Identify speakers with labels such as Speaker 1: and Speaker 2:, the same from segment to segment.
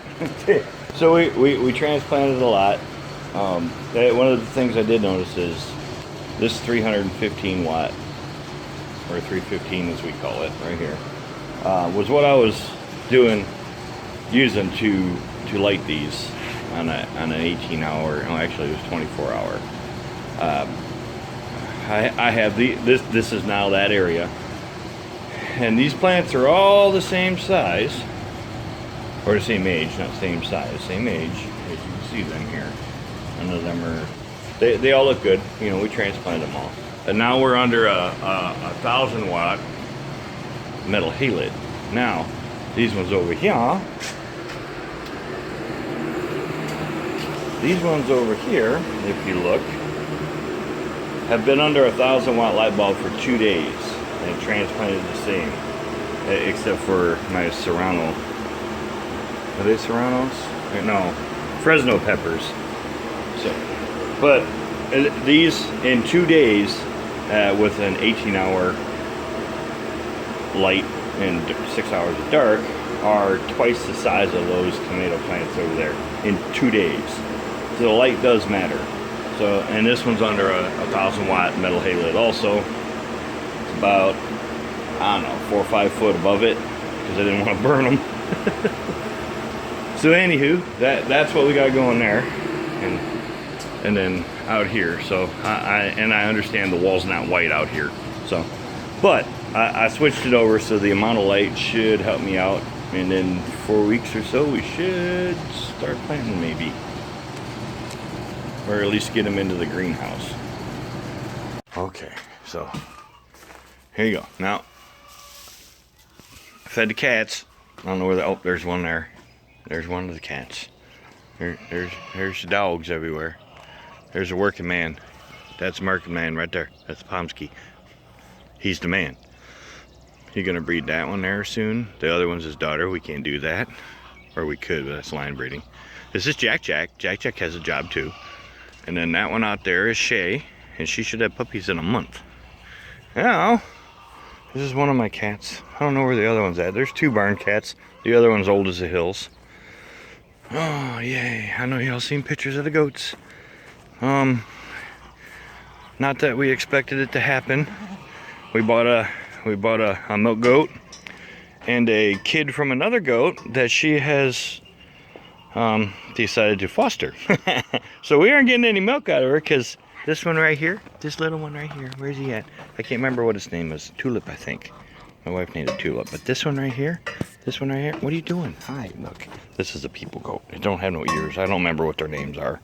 Speaker 1: So we transplanted a lot. One of the things I did notice is this 315 watt, or 315 as we call it right here, was what I was using to light these on an 18-hour. Oh, actually, it was 24-hour. I have this is now that area, and these plants are all the same size, or the same age, not same size, same age, as you can see them here. None of them are, they all look good. You know, we transplanted them all. And now we're under a 1,000 watt metal halide. Now, these ones over here, if you look, have been under a 1,000 watt light bulb for 2 days and transplanted the same, except for my Serrano. Are they Serranos? No, Fresno peppers. So, but these in 2 days with an 18-hour light and 6 hours of dark are twice the size of those tomato plants over there in 2 days. So the light does matter. So, and this one's under a 1,000 watt metal halide also. It's about, I don't know, 4 or 5 foot above it because I didn't want to burn them. So anywho, that's what we got going there, and then out here. So I understand the wall's not white out here. So, but I switched it over so the amount of light should help me out, and in 4 weeks or so we should start planting maybe. Or at least get them into the greenhouse. Okay, so here you go. Now, I fed the cats. I don't know where oh, there's one there. There's one of the cats. There's dogs everywhere. There's a working man. That's a working man right there. That's Pomsky. He's the man. You're gonna breed that one there soon. The other one's his daughter. We can't do that. Or we could, but that's line breeding. This is Jack Jack. Jack Jack has a job too. And then that one out there is Shay, and she should have puppies in a month. Now, this is one of my cats. I don't know where the other one's at. There's 2 barn cats. The other one's old as the hills. Oh, yay. I know y'all seen pictures of the goats. Not that we expected it to happen. We bought a milk goat and a kid from another goat that she has decided to foster. So we aren't getting any milk out of her because this one right here, this little one right here, where's he at? I can't remember what his name is. Tulip, I think. My wife named it Tulip. But this one right here, what are you doing? Hi, look. This is a people goat. They don't have no ears. I don't remember what their names are.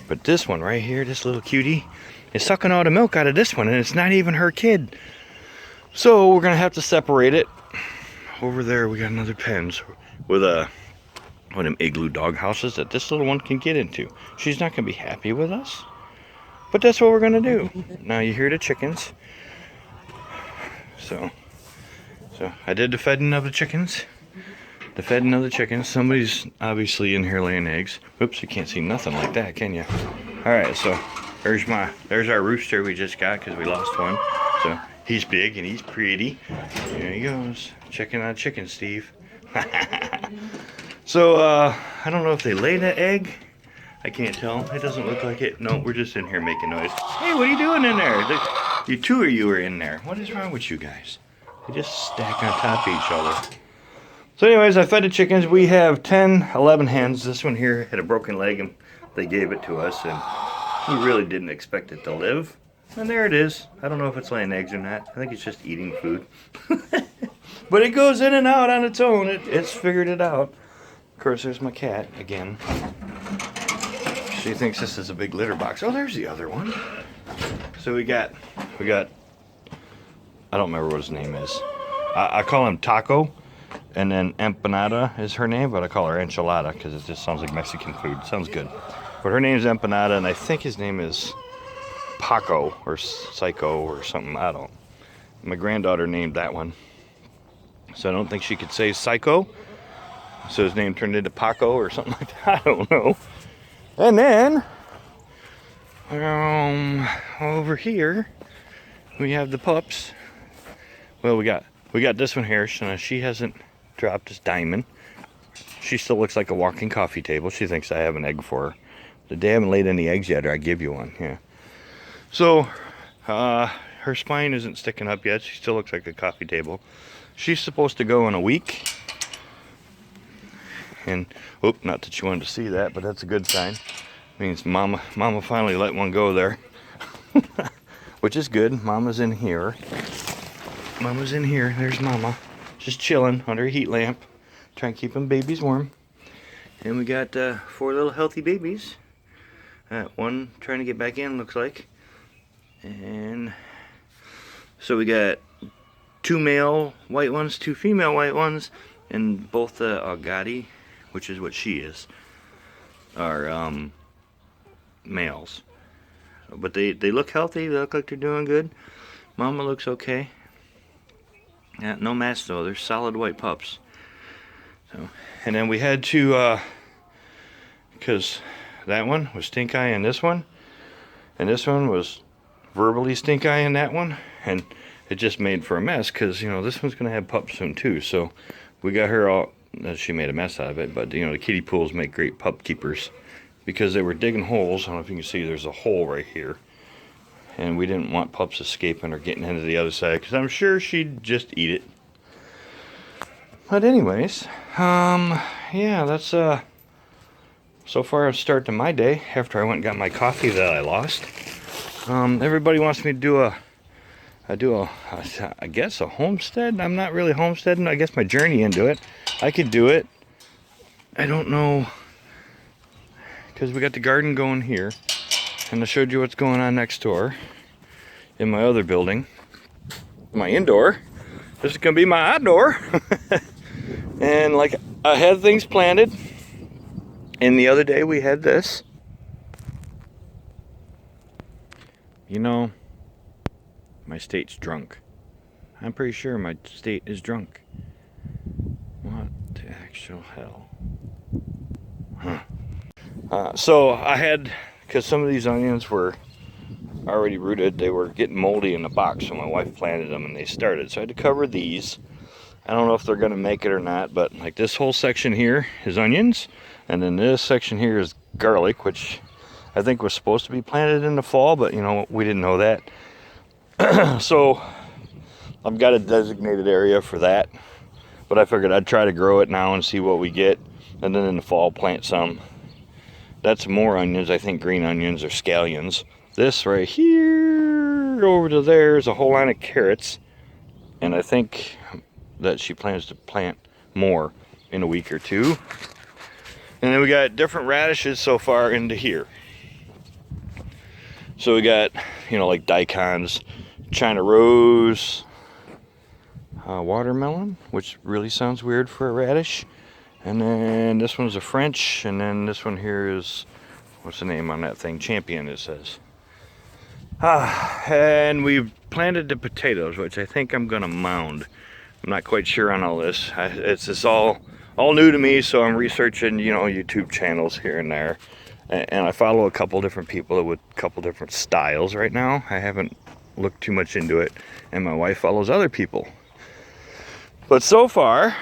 Speaker 1: But this one right here, this little cutie, is sucking all the milk out of this one, and it's not even her kid. So we're gonna have to separate it. Over there we got another pen with one of them igloo dog houses that this little one can get into. She's not gonna be happy with us, but that's what we're gonna do. Now you hear the chickens. So I did the feeding of the chickens. Somebody's obviously in here laying eggs. Oops, you can't see nothing like that, can you? All right, so there's our rooster we just got because we lost one. So he's big and he's pretty. There he goes, checking on chicken, Steve. So I don't know if they laid an egg. I can't tell. It doesn't look like it. No, we're just in here making noise. Hey, what are you doing in there? You 2 of you are in there. What is wrong with you guys? They just stack on top of each other. So anyways, I fed the chickens. We have 10, 11 hens. This one here had a broken leg and they gave it to us, and we really didn't expect it to live. And there it is. I don't know if it's laying eggs or not. I think it's just eating food. But it goes in and out on its own. It's figured it out. Of course, there's my cat again. She thinks this is a big litter box. Oh, there's the other one. So we got, I don't remember what his name is. I call him Taco, and then Empanada is her name, but I call her Enchilada because it just sounds like Mexican food. Sounds good. But her name's Empanada, and I think his name is Paco or Psycho or something. I don't. My granddaughter named that one, so I don't think she could say Psycho. So his name turned into Paco or something like that. I don't know. And then over here we have the pups. Well, we got this one here. So she hasn't dropped his diamond. She still looks like a walking coffee table. She thinks I have an egg for her. The day I haven't laid any eggs yet, or I give you one. Yeah. So, her spine isn't sticking up yet. She still looks like a coffee table. She's supposed to go in a week. And, not that you wanted to see that, but that's a good sign. Means Mama finally let one go there. Which is good. Mama's in here. Mama's in here. There's Mama. Just chilling under a heat lamp. Trying to keep them babies warm. And we got 4 little healthy babies. One trying to get back in, looks like. And so we got 2 male white ones, 2 female white ones, and both the Agati, which is what she is, are males. But they look healthy. They look like they're doing good. Mama looks okay. Yeah, no mess though. They're solid white pups. So, and then we had to, because that one was stink eye in this one, and this one was verbally stink eye in that one, and it just made for a mess. Because this one's gonna have pups soon too. So we got her all. She made a mess out of it, but the kiddie pools make great pup keepers because they were digging holes. I don't know if you can see. There's a hole right here. And we didn't want pups escaping or getting into the other side because I'm sure she'd just eat it. But anyways, yeah, that's so far a start to my day after I went and got my coffee that I lost. Everybody wants me to do I guess a homestead. I'm not really homesteading. I guess my journey into it. I could do it. I don't know, because we got the garden going here. And I showed you what's going on next door in my other building. My indoor. This is going to be my outdoor. And like I had things planted. And the other day we had this. My state's drunk. I'm pretty sure my state is drunk. What the actual hell? Huh. So I had... Because some of these onions were already rooted, they were getting moldy in the box, so my wife planted them and they started. So I had to cover these. I don't know if they're going to make it or not, but like this whole section here is onions, and then this section here is garlic, which I think was supposed to be planted in the fall, but we didn't know that. So I've got a designated area for that, but I figured I'd try to grow it now and see what we get, and then in the fall plant some. That's more onions, I think green onions or scallions. This right here over to there is a whole line of carrots. And I think that she plans to plant more in a week or two. And then we got different radishes so far into here. So we got, like daikons, China rose, watermelon, which really sounds weird for a radish. And then this one's a French, and then this one here is, what's the name on that thing? Champion, it says. And we've planted the potatoes, which I think I'm gonna mound. I'm not quite sure on all this. It's just all new to me, so I'm researching, YouTube channels here and there. And I follow a couple different people with a couple different styles right now. I haven't looked too much into it, and my wife follows other people. But so far,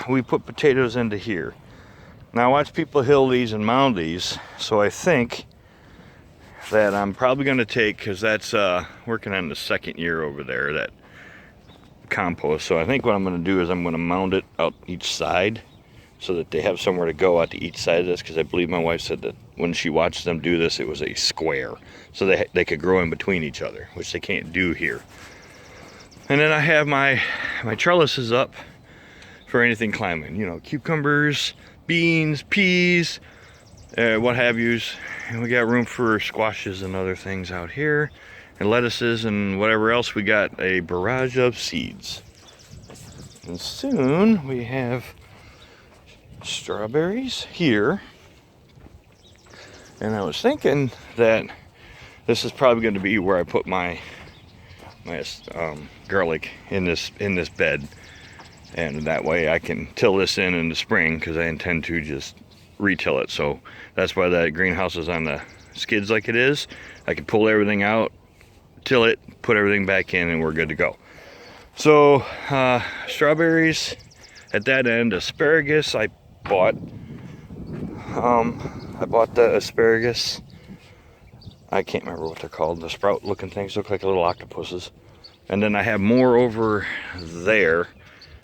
Speaker 1: we put potatoes into here. Now I watch people hill these and mound these, so I think that I'm probably going to take, because that's working on the second year over there, that compost. So I think what I'm going to do is I'm going to mound it out each side so that they have somewhere to go out to each side of this, because I believe my wife said that when she watched them do this, it was a square. So they could grow in between each other, which they can't do here. And then I have my trellises up for anything climbing. Cucumbers, beans, peas, what have yous. And we got room for squashes and other things out here. And lettuces and whatever else. We got a barrage of seeds. And soon we have strawberries here. And I was thinking that this is probably going to be where I put my garlic in this bed, and that way I can till this in the spring, because I intend to just retill it. So that's why that greenhouse is on the skids like it is. I can pull everything out, till it, put everything back in, and we're good to go. So strawberries at that end, asparagus I bought. I bought the asparagus. I can't remember what they're called. The sprout looking things look like little octopuses. And then I have more over there.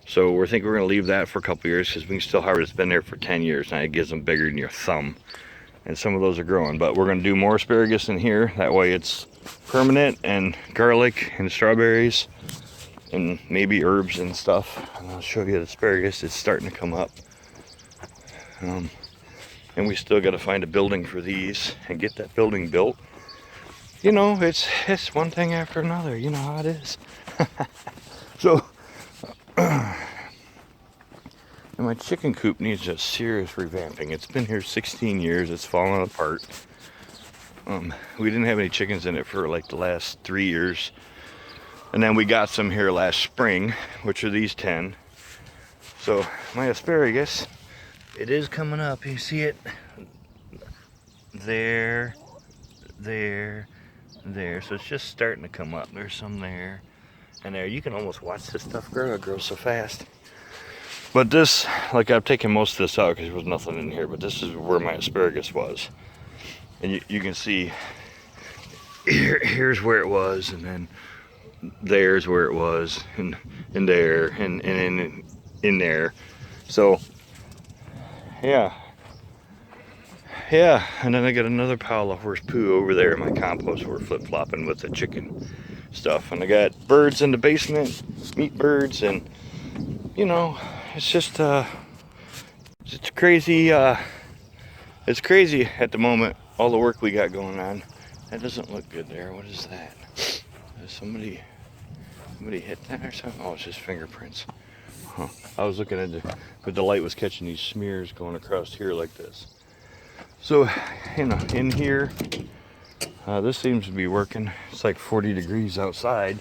Speaker 1: So we're thinking we're going to leave that for a couple years because we can still harvest. It's been there for 10 years now. It gives them bigger than your thumb. And some of those are growing. But we're going to do more asparagus in here. That way it's permanent, and garlic and strawberries and maybe herbs and stuff. And I'll show you the asparagus. It's starting to come up. And we still got to find a building for these and get that building built. You know, it's one thing after another. You know how it is. So, and my chicken coop needs a serious revamping. It's been here 16 years. It's fallen apart. We didn't have any chickens in it for like the last 3 years. And then we got some here last spring, which are these 10. So my asparagus, it is coming up. You see it? There. So it's just starting to come up. There's some there and there. You can almost watch this stuff grow. It grows so fast. But this, like, I've taken most of this out because there was nothing in here. But this is where my asparagus was. And you can see, here's where it was. And then there's where it was. And there. And in there. So, yeah, and then I got another pile of horse poo over there in my compost. We're flip-flopping with the chicken stuff, and I got birds in the basement, meat birds, and you know, it's just it's crazy. It's crazy at the moment, all the work we got going on. That doesn't look good there. What is that? Does somebody hit that or something? Oh, it's just fingerprints. Huh. I was looking at it, but the light was catching these smears going across here like this. So, you know, in here, this seems to be working. It's like 40 degrees outside,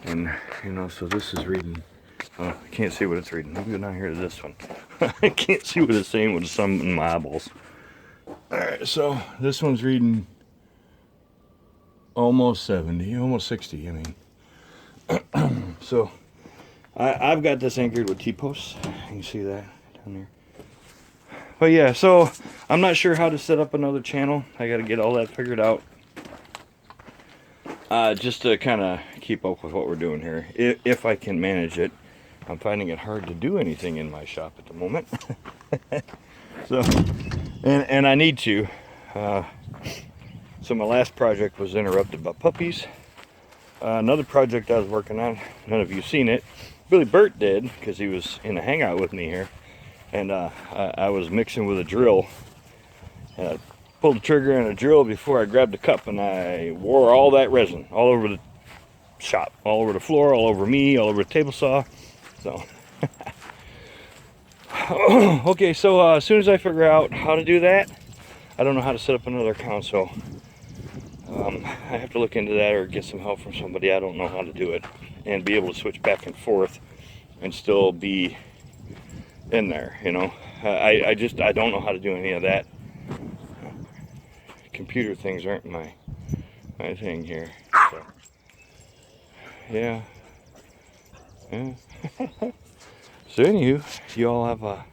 Speaker 1: and you know, so this is reading. I can't see what it's reading. Let me go down here to this one. I can't see what it's saying with some in my eyeballs. All right, so this one's reading almost 70, almost 60. I mean, so. I've got this anchored with T-posts. You can see that down there. But yeah, so I'm not sure how to set up another channel. I got to get all that figured out. Just to kind of keep up with what we're doing here. If I can manage it. I'm finding it hard to do anything in my shop at the moment. So, and I need to. So my last project was interrupted by puppies. Another project I was working on, none of you seen it. Billy Burt did, because he was in a hangout with me here, and I was mixing with a drill, and I pulled the trigger on a drill before I grabbed the cup, and I wore all that resin all over the shop, all over the floor, all over me, all over the table saw. So okay, so as soon as I figure out how to do that, I don't know how to set up another account, so I have to look into that or get some help from somebody. I don't know how to do it and be able to switch back and forth and still be in there, you know. I don't know how to do any of that. Computer things aren't my thing here. So, yeah. So anywho, you all have a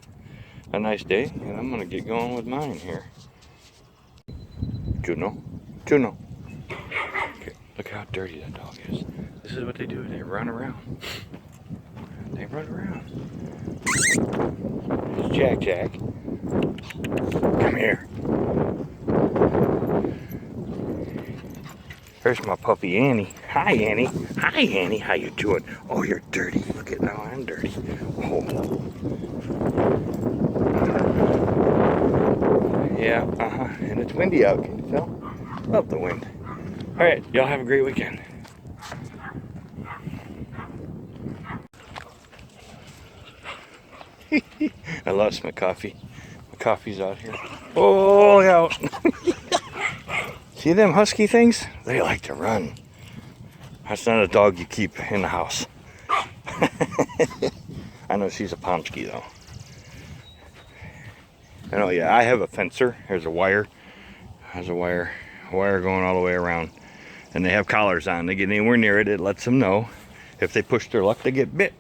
Speaker 1: nice day, and I'm gonna get going with mine here. Juno. Okay, look how dirty that dog is. This is what they do. They run around. They run around. There's Jack. Come here. There's my puppy Annie. Hi Annie. How you doing? Oh, you're dirty. Look at now I'm dirty. Oh. Yeah, and it's windy out, can you tell? Love the wind. Alright, y'all have a great weekend. I lost my coffee. My coffee's out here. Oh, out. See them husky things? They like to run. That's not a dog you keep in the house. I know she's a Pomsky though. And oh yeah, I have a fencer. There's a wire. There's a wire going all the way around. And they have collars on. They get anywhere near it, it lets them know. If they push their luck, they get bit.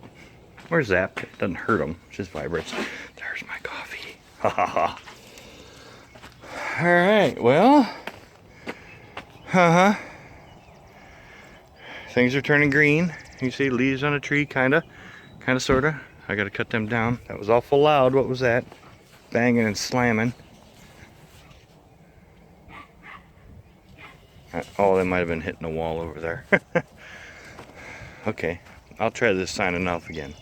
Speaker 1: Where's that? It doesn't hurt them, it just vibrates. There's my coffee. Alright, well. Things are turning green. You see leaves on a tree, kinda, sorta. I gotta cut them down. That was awful loud. What was that? Banging and slamming. Oh, they might have been hitting the wall over there. Okay, I'll try this signing off again.